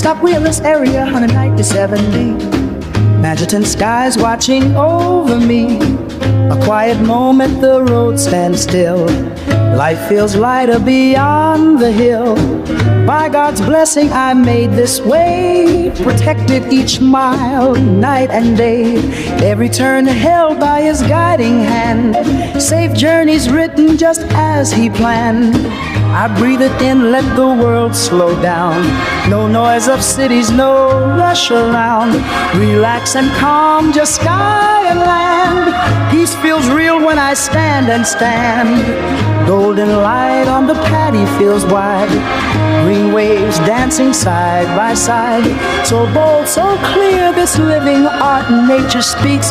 Stop Wheelers area on a night to 70. Magetan skies watching over me. A quiet moment, the road stands still. Life feels lighter beyond the hill. By God's blessing I made this way, protected each mile, night and day. Every turn held by His guiding hand. Safe journeys written just as He planned. I breathe it in, let the world slow down. No noise of cities, no rush around. Relax and calm, just sky and land. Peace feels real when I stand and stand. Golden light on the paddy fields wide. Green waves dancing side by side. So bold, so clear, this living art nature speaks.